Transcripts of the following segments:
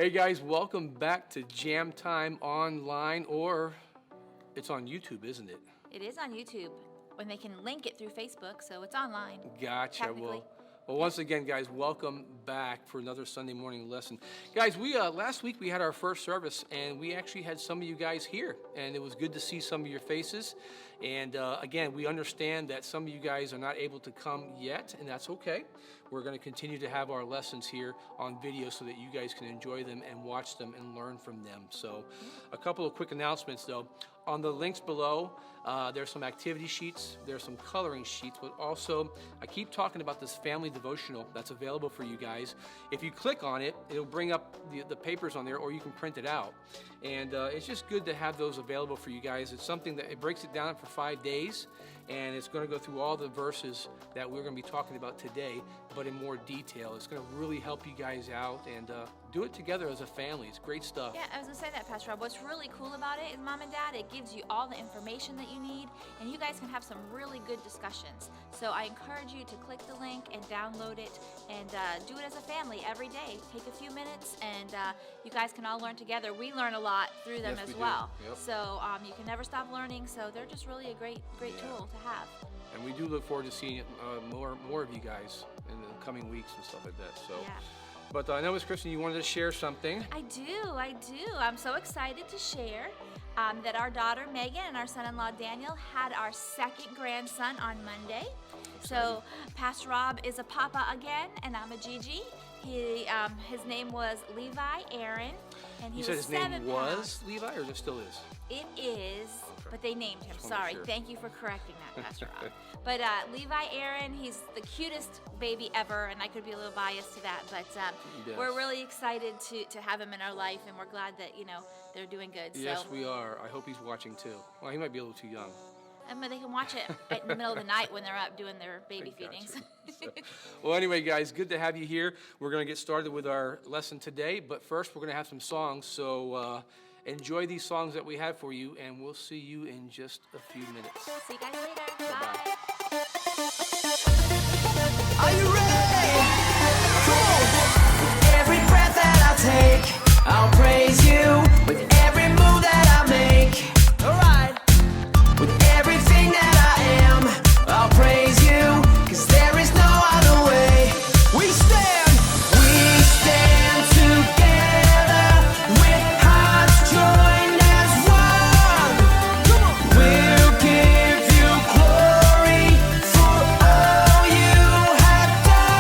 Hey guys, welcome back to J.A.M Time online, or it's on YouTube, isn't it? It is on YouTube, when they can link it through Facebook, so it's online. Gotcha. Well, once again, guys, welcome back for another Sunday morning lesson. Guys, we last week we had our first service, and we actually had some of you guys here, and it was good to see some of your faces. And again, we understand that some of you guys are not able to come yet, and that's okay. We're going to continue to have our lessons here on video so that you guys can enjoy them and watch them and learn from them. So a couple of quick announcements, though. On the links below, there's some activity sheets, there's some coloring sheets, but also I keep talking about this family devotional that's available for you guys. If you click on it, it'll bring up the papers on there, or you can print it out. And it's just good to have those available for you guys. It's something that it breaks it down for 5 days, and it's going to go through all the verses that we're going to be talking about today, but in more detail. It's going to really help you guys out and do it together as a family. It's great stuff. Yeah, I was going to say that, Pastor Rob. What's really cool about it is, Mom and Dad, it gives you all the information that you need, and you guys can have some really good discussions. So I encourage you to click the link and download it and do it as a family every day. Take a few minutes, and you guys can all learn together. We learn a lot through them as well. Yep. So you can never stop learning, so they're just really a great tool to have. And we do look forward to seeing more of you guys in the coming weeks and stuff like that. So. Yeah. But I know, Miss Kristen, you wanted to share something. I do. I'm so excited to share that our daughter Megan and our son-in-law Daniel had our second grandson on Monday. So Pastor Rob is a papa again, and I'm a Gigi. His name was Levi Aaron, and he you said was his name 7 was pounds. Levi, or it still is? It is, but they named him. Just wanna Sorry. make sure. Thank you for correcting that, Pastor Rob. But Levi Aaron, he's the cutest baby ever, and I could be a little biased to that, but Yes. we're really excited to have him in our life, and we're glad that, they're doing good. Yes, So, we are. I hope he's watching too. Well, he might be a little too young. but they can watch it in the middle of the night when they're up doing their baby Gotcha. feedings. Well, anyway, guys, good to have you here. We're going to get started with our lesson today, but first we're going to have some songs. So enjoy these songs that we have for you, and we'll see you in just a few minutes. See you guys later. Bye-bye. Bye. Are you ready? With every breath that I take, I'll praise you. With every move that I make, alright. With everything that I am, I'll praise you. 'Cause there is no other way. We stand together with hearts joined as one. We'll give you glory for all you have done.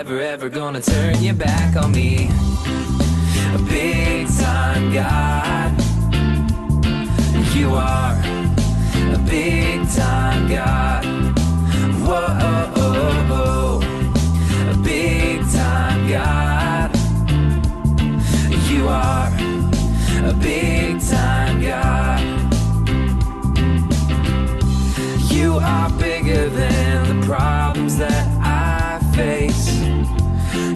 ever gonna turn your back on me. A big time God, you are a big time God. Whoa, a big time God, you are a big time God. You are bigger than the problems that I face.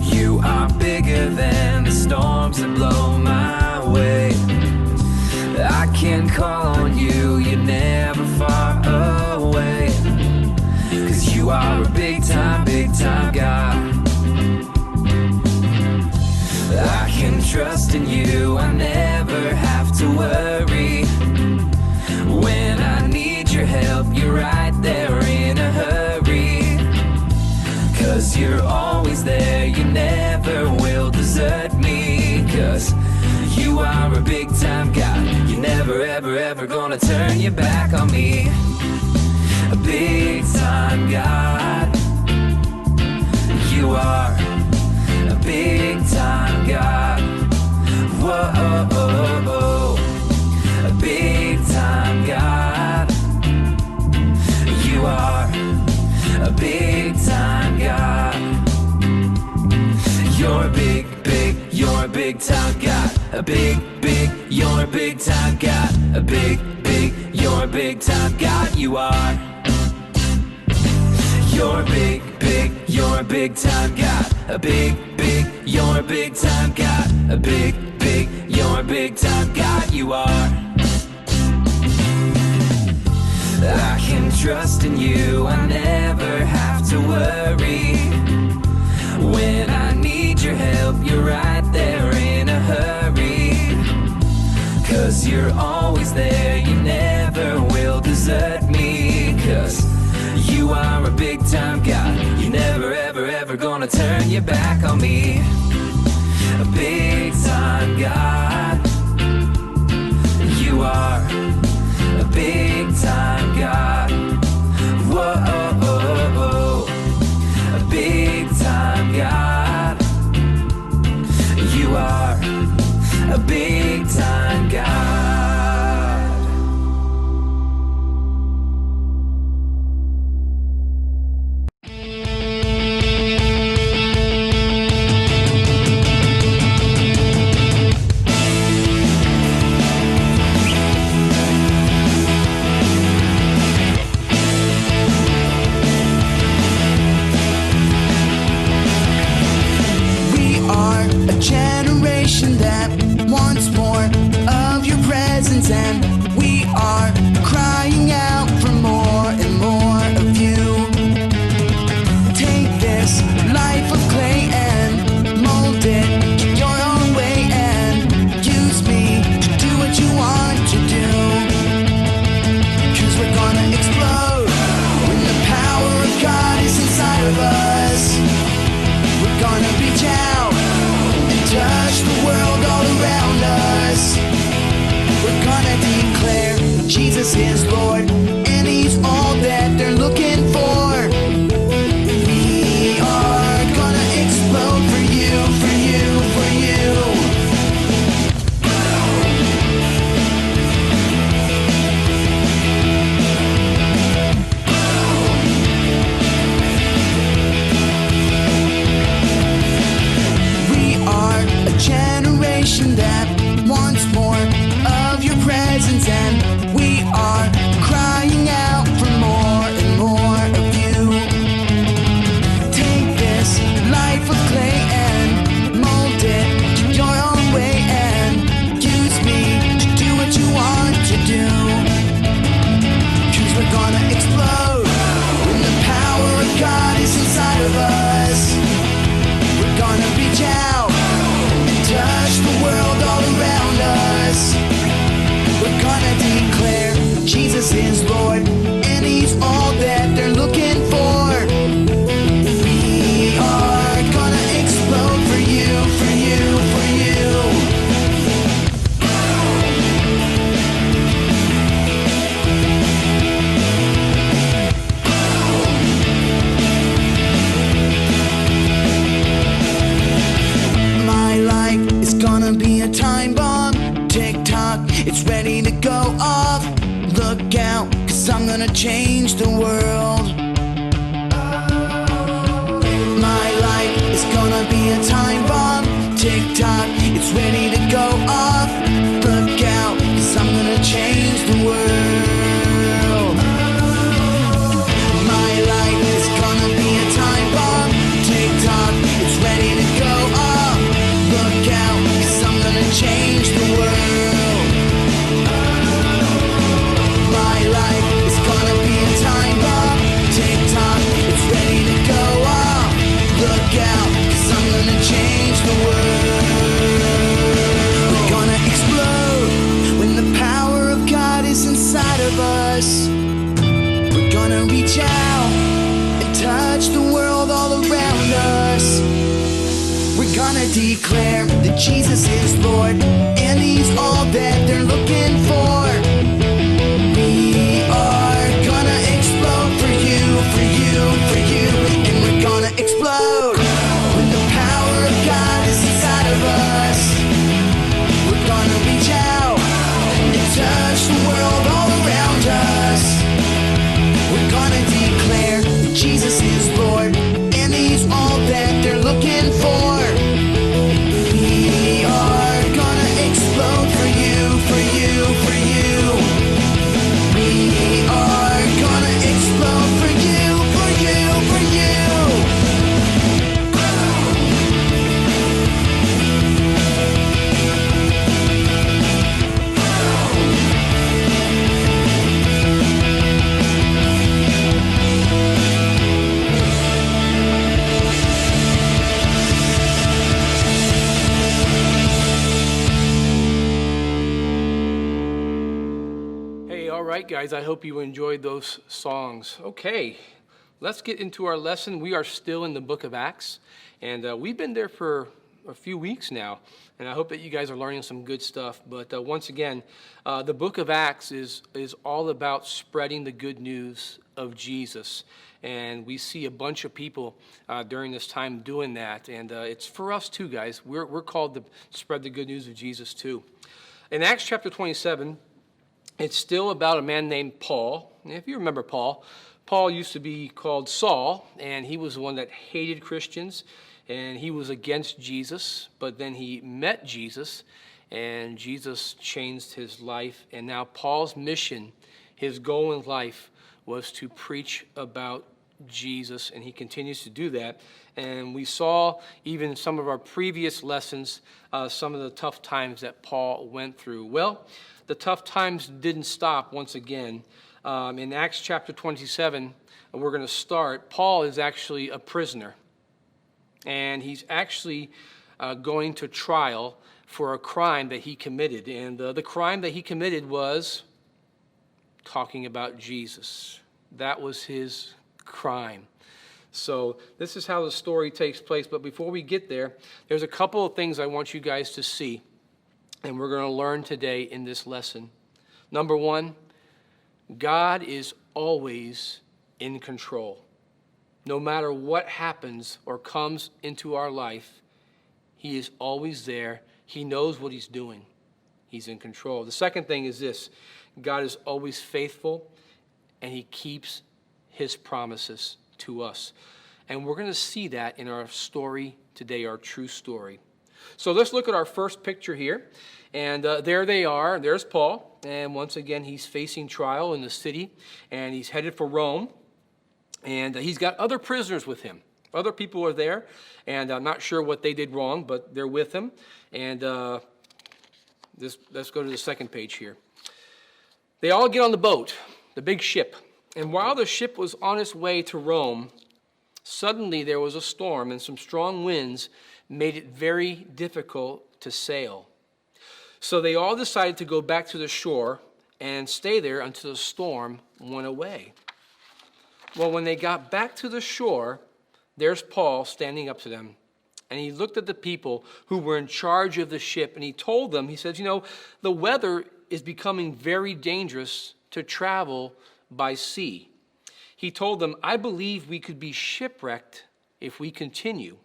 You are bigger than the storms that blow my way. I can call on you, you're never far away. 'Cause you are a big time God. I can trust in you, I never have to worry. When I need your help, you're right there in a hurry. 'Cause you're always there, you never will desert me. 'Cause you are a big time God, you're never ever gonna turn your back on me. A big time God, you are a big time God. Whoa, a big time God, you are a big time God. You're big, you're a big time God. A big, you're a big time God. A big, you're a big time God. You are. You're big, you're a big time God. A big, you're a big time God. A big, you're a big time God. You are. I can trust in you, I never have to worry. When I need your help, you're right there in a hurry. 'Cause you're always there, you never will desert me. 'Cause you are a big time God, you're never ever gonna turn your back on me. A big time God, you are a big time God. Whoa, a big time God, you are a big time God. Generation that wants more of your presence, and we are crying out for more and more of you. Take this life of clay and mold it your own way, and use me to do what you want to do. 'Cause we're gonna explode when the power of God is inside of us. We're gonna reach out, touch the world all around. gonna change the world. My life is gonna be a time bomb. Tick tock, it's ready to go off. Look out, 'cause I'm gonna change the world. My life is gonna be a time bomb. Tick tock, it's ready to go off. Look out, 'cause I'm gonna change the world. My life is gonna be a time bomb. Tick tock, it's ready to go off. Look out, 'cause I'm gonna change the world. We're gonna explode when the power of God is inside of us. We're gonna reach out and touch the world all around us. We're gonna declare that Jesus is Lord, and He's all that they're looking for. We are gonna explode for you, for you, for you, and we're gonna explode when the power of God is inside of us. We're gonna reach out and touch the world all around us. We're gonna declare that Jesus is Lord, and He's all that they're looking for. We are gonna explode for you, for you, for you. We are gonna explode for you, for you, for you. Hey, all right, guys, I hope you enjoyed those songs. Okay, let's get into our lesson. We are still in the book of Acts, and we've been there for a few weeks now, and I hope that you guys are learning some good stuff. But once again, the book of Acts is all about spreading the good news of Jesus, and we see a bunch of people during this time doing that, and it's for us too, guys. We're called to spread the good news of Jesus too. In Acts chapter 27, it's still about a man named Paul. And if you remember Paul, Paul used to be called Saul, and he was the one that hated Christians, and he was against Jesus, but then he met Jesus, and Jesus changed his life. And now Paul's mission, his goal in life, was to preach about Jesus, and he continues to do that. And we saw even in some of our previous lessons some of the tough times that Paul went through. Well, the tough times didn't stop once again. In Acts chapter 27, we're going to start. Paul is actually a prisoner, and he's actually going to trial for a crime that he committed. And the crime that he committed was talking about Jesus. That was his crime. So this is how the story takes place. But before we get there, there's a couple of things I want you guys to see, and we're going to learn today in this lesson. Number one, God is always in control. No matter what happens or comes into our life, He is always there. He knows what He's doing. He's in control. The second thing is this: God is always faithful, and He keeps His promises to us. And we're going to see that in our story today, our true story. So let's look at our first picture here. And there they are. There's Paul. And once again, he's facing trial in the city, and he's headed for Rome. And he's got other prisoners with him. Other people are there, and I'm not sure what they did wrong, but they're with him. And let's go to the second page here. They all get on the boat, the big ship. And while the ship was on its way to Rome, suddenly there was a storm, and some strong winds made it very difficult to sail. So they all decided to go back to the shore and stay there until the storm went away. Well, when they got back to the shore, there's Paul standing up to them. And he looked at the people who were in charge of the ship, and he told them, he says, the weather is becoming very dangerous to travel by sea. He told them, I believe we could be shipwrecked if we continue.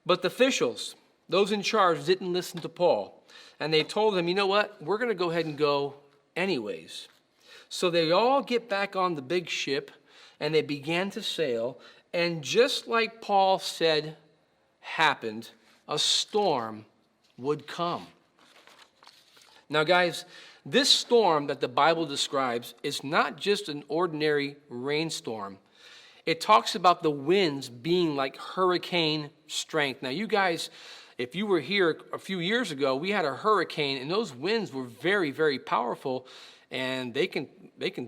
But the officials, those in charge, didn't listen to Paul. And they told him, you know what? We're going to go ahead and go anyways. So they all get back on the big ship, and they began to sail. And just like Paul said happened, a storm would come. Now, guys, this storm that the Bible describes is not just an ordinary rainstorm. It talks about the winds being like hurricane strength. Now, you guys, if you were here a few years ago, we had a hurricane, and those winds were very, very powerful, and they can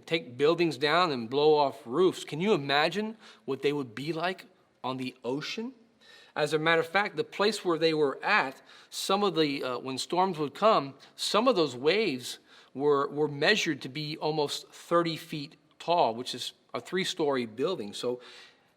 take buildings down and blow off roofs. Can you imagine what they would be like on the ocean? As a matter of fact, the place where they were at, some of the when storms would come, some of those waves were measured to be almost 30 feet tall, which is a 3-story building. So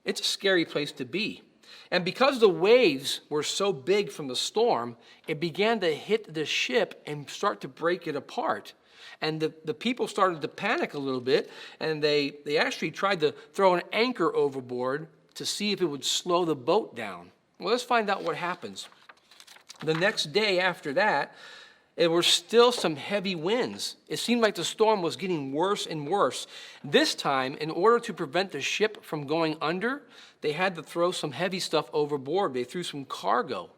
it's a scary place to be. And because the waves were so big from the storm, it began to hit the ship and start to break it apart. And the people started to panic a little bit, and they actually tried to throw an anchor overboard to see if it would slow the boat down. Well, let's find out what happens. The next day after that, there were still some heavy winds. It seemed like the storm was getting worse and worse. This time, in order to prevent the ship from going under, they had to throw some heavy stuff overboard. They threw some cargo.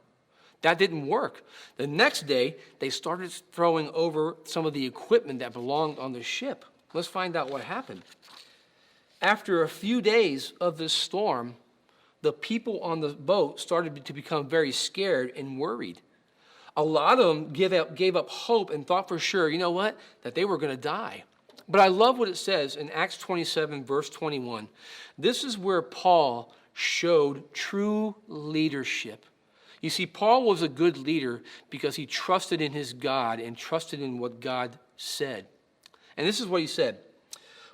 That didn't work. The next day, they started throwing over some of the equipment that belonged on the ship. Let's find out what happened. After a few days of this storm, the people on the boat started to become very scared and worried. A lot of them gave up hope and thought for sure, you know what, that they were going to die. But I love what it says in Acts 27, verse 21. This is where Paul showed true leadership. You see, Paul was a good leader because he trusted in his God and trusted in what God said. And this is what he said.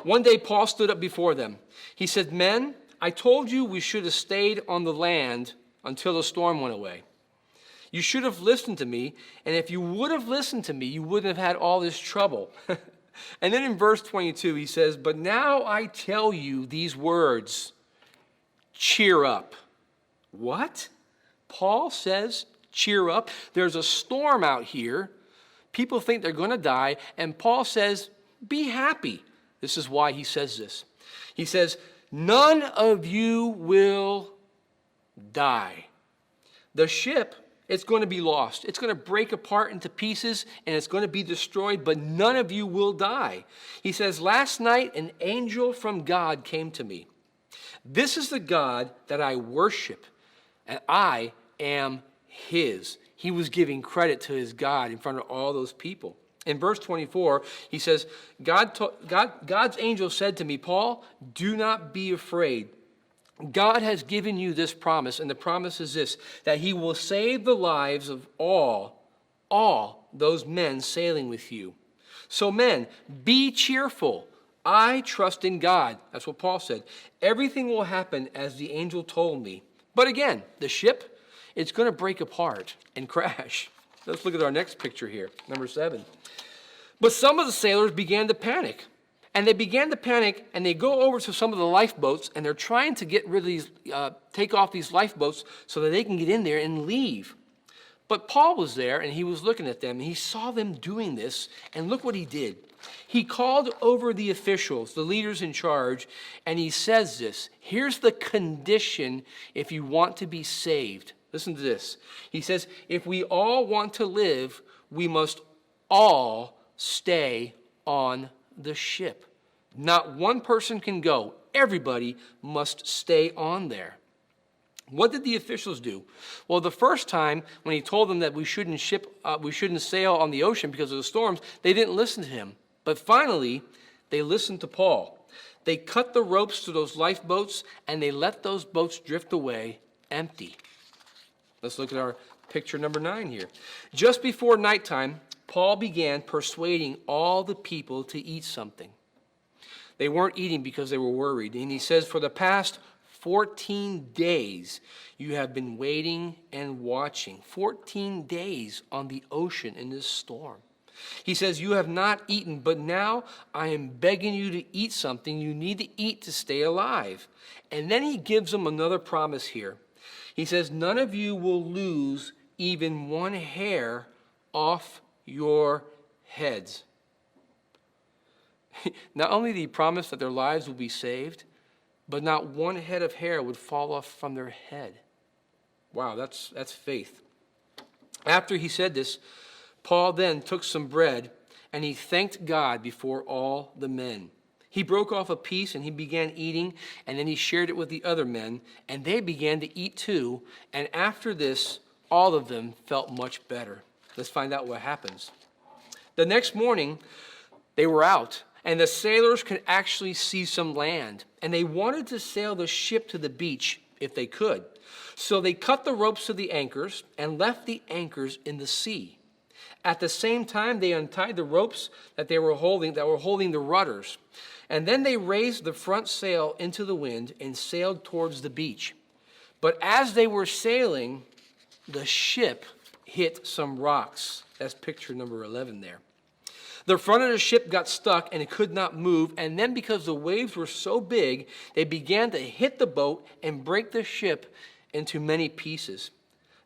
One day, Paul stood up before them. He said, "Men, I told you we should have stayed on the land until the storm went away. You should have listened to me, and if you would have listened to me, you wouldn't have had all this trouble." And then in verse 22, he says, "But now I tell you these words, cheer up." What? Paul says, cheer up. There's a storm out here. People think they're going to die, and Paul says, be happy. This is why he says this. He says, none of you will die. The ship, it's going to be lost. It's going to break apart into pieces, and it's going to be destroyed, but none of you will die. He says, last night an angel from God came to me. This is the God that I worship, and I am his. He was giving credit to his God in front of all those people. In verse 24, he says, God's angel said to me, Paul, do not be afraid. God has given you this promise, and the promise is this, that he will save the lives of all those men sailing with you. So men, be cheerful. I trust in God. That's what Paul said. Everything will happen as the angel told me. But again, the ship, it's going to break apart and crash. Let's look at our next picture here, number 7. But some of the sailors began to panic. And they began to panic, and they go over to some of the lifeboats, and they're trying to get rid of these, take off these lifeboats so that they can get in there and leave. But Paul was there, and he was looking at them, and he saw them doing this, and look what he did. He called over the officials, the leaders in charge, and he says this, here's the condition if you want to be saved. Listen to this. He says, if we all want to live, we must all stay on the ship. Not one person can go. Everybody must stay on there. What did the officials do? Well, the first time when he told them that we shouldn't sail on the ocean because of the storms, they didn't listen to him. But finally, they listened to Paul. They cut the ropes to those lifeboats, and they let those boats drift away empty. Let's look at our picture number 9 here. Just before nighttime, Paul began persuading all the people to eat something. They weren't eating because they were worried. And he says, for the past 14 days, you have been waiting and watching. 14 days on the ocean in this storm. He says, you have not eaten, but now I am begging you to eat something. You need to eat to stay alive. And then he gives them another promise here. He says, none of you will lose even one hair off your heads. Not only did he promise that their lives would be saved, but not one head of hair would fall off from their head. Wow, that's faith. After he said this, Paul then took some bread and he thanked God before all the men. He broke off a piece and he began eating, and then he shared it with the other men, and they began to eat too. And after this, all of them felt much better. Let's find out what happens. The next morning, they were out, and the sailors could actually see some land, and they wanted to sail the ship to the beach if they could. So they cut the ropes to the anchors and left the anchors in the sea. At the same time, they untied the ropes that were holding the rudders. And then they raised the front sail into the wind and sailed towards the beach. But as they were sailing, the ship hit some rocks. That's picture number 11 there. The front of the ship got stuck and it could not move. And then because the waves were so big, they began to hit the boat and break the ship into many pieces.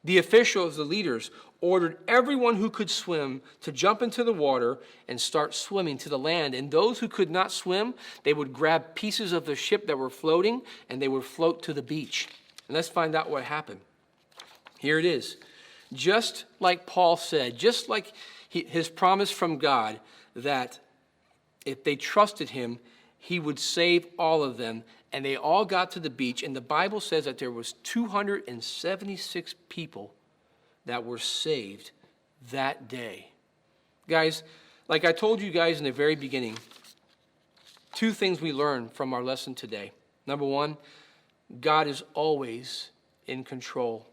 The officials, the leaders, ordered everyone who could swim to jump into the water and start swimming to the land. And those who could not swim, they would grab pieces of the ship that were floating and they would float to the beach. And let's find out what happened. Here it is. Just like Paul said, just like his promise from God that if they trusted him, he would save all of them. And they all got to the beach. And the Bible says that there was 276 people that were saved that day. Guys, like I told you guys in the very beginning, two things we learned from our lesson today. Number one, God is always in control.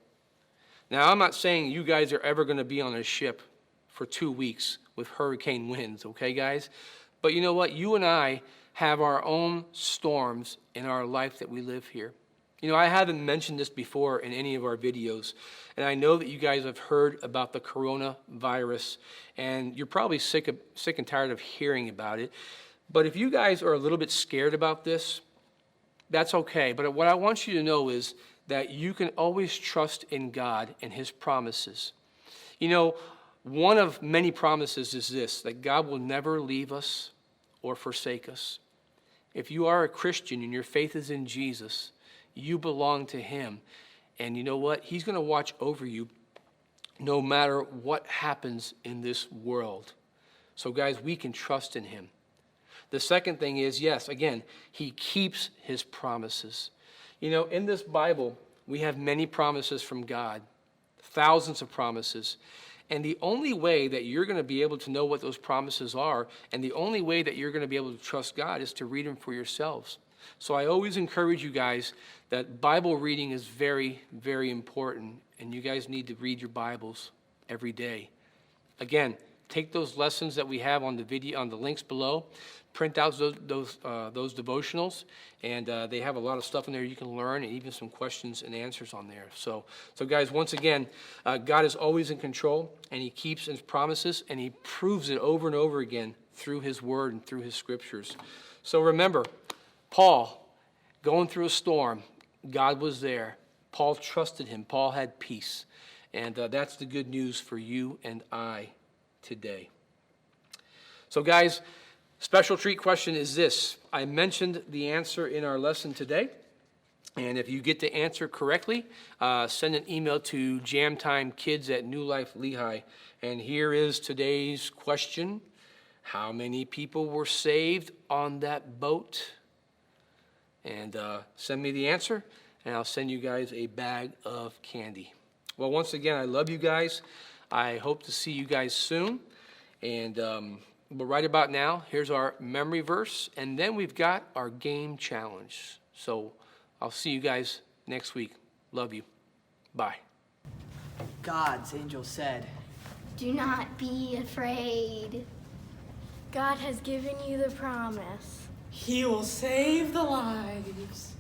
Now, I'm not saying you guys are ever going to be on a ship for 2 weeks with hurricane winds, okay, guys? But you know what? You and I have our own storms in our life that we live here. You know, I haven't mentioned this before in any of our videos, and I know that you guys have heard about the coronavirus, and you're probably sick and tired of hearing about it. But if you guys are a little bit scared about this, that's okay. But what I want you to know is that you can always trust in God and his promises. You know, one of many promises is this, that God will never leave us or forsake us. If you are a Christian and your faith is in Jesus, you belong to him. And you know what? He's going to watch over you no matter what happens in this world. So guys, we can trust in him. The second thing is, yes, again, he keeps his promises. You know, in this Bible, we have many promises from God, thousands of promises. And the only way that you're going to be able to know what those promises are, and the only way that you're going to be able to trust God is to read them for yourselves. So I always encourage you guys that Bible reading is very, very important, and you guys need to read your Bibles every day. Again, take those lessons that we have on the video, on the links below, print out those devotionals, and they have a lot of stuff in there you can learn, and even some questions and answers on there. So guys, once again, God is always in control, and he keeps his promises, and he proves it over and over again through his word and through his scriptures. So remember, Paul, going through a storm, God was there. Paul trusted him. Paul had peace. And that's the good news for you and I today. So guys, special treat question is this. I mentioned the answer in our lesson today. And if you get the answer correctly, send an email to J.A.M Time Kids at New Life Lehigh. And here is today's question. How many people were saved on that boat? And send me the answer, and I'll send you guys a bag of candy. Well, once again, I love you guys. I hope to see you guys soon. And but right about now, here's our memory verse, and then we've got our game challenge. So I'll see you guys next week. Love you. Bye. God's angel said, Do not be afraid. God has given you the promise. He will save the lives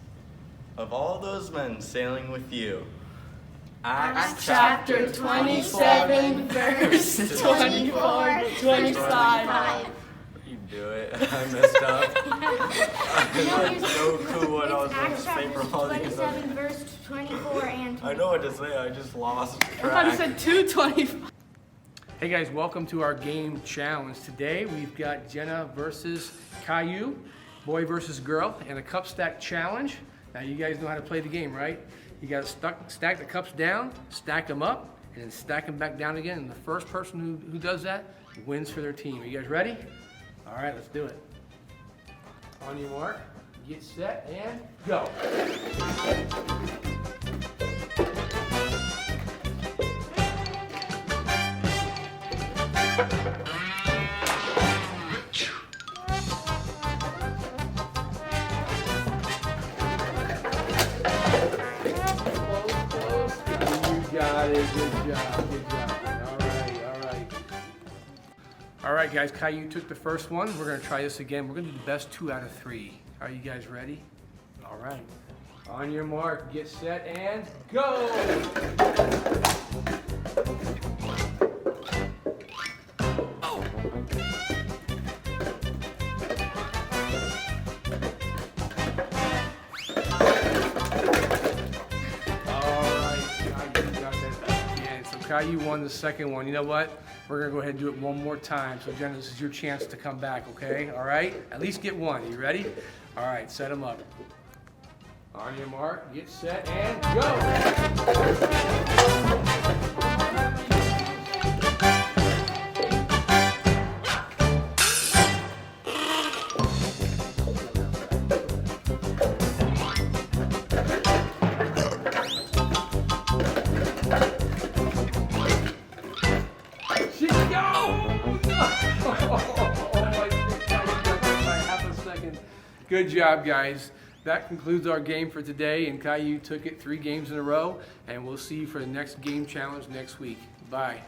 of all those men sailing with you. Acts chapter 27, verse 24 to 25. You do it. I messed up. I have no clue what I was supposed to say for all these. 27, verse 24 and 25. I know what to say. I just lost I thought track. he said 225. Hey guys, welcome to our game challenge. Today we've got Jenna versus Caillou, boy versus girl, and a cup stack challenge. Now you guys know how to play the game, right? You gotta stack the cups down, stack them up, and then stack them back down again. And the first person who does that wins for their team. Are you guys ready? All right, let's do it. On your mark, get set, and go. Got it. Good job. Good job. All right. All right, guys. Caillou took the first one. We're going to try this again. We're going to do the best 2 out of 3. Are you guys ready? All right. On your mark, get set, and go! Caillou won the second one. You know what? We're gonna go ahead and do it one more time. So Jenna, this is your chance to come back, okay? All right? At least get one. You ready? All right, set them up. On your mark, get set, and go! Good job, guys. That concludes our game for today, and Caillou took it 3 games in a row, and we'll see you for the next game challenge next week. Bye.